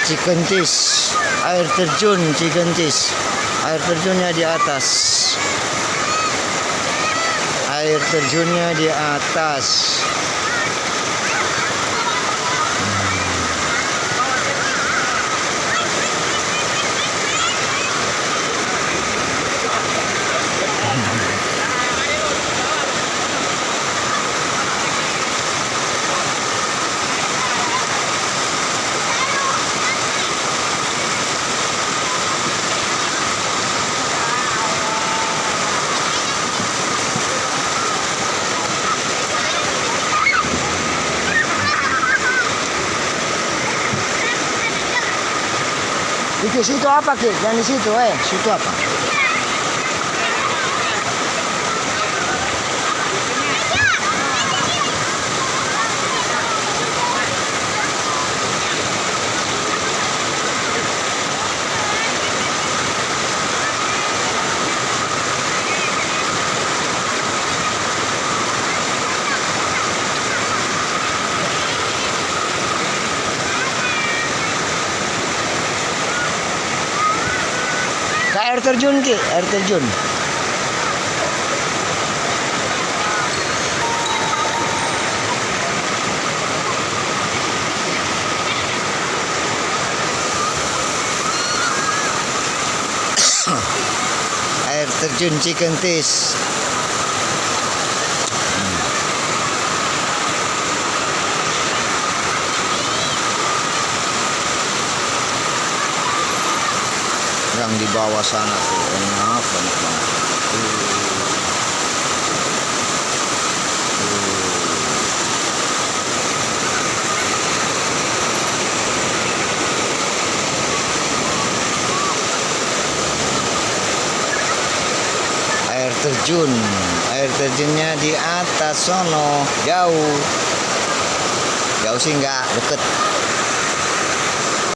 Cikentis, air terjun Cikentis. Air terjunnya di atas. Air terjunnya di atas. Itu situ apa, Ki? Yang di situ, situ apa? Ke air terjun, Ki, air terjun. Air terjun Cikentis. Yang di bawah sana tuh enak banget. Air terjunnya di atas sono, jauh sih nggak deket.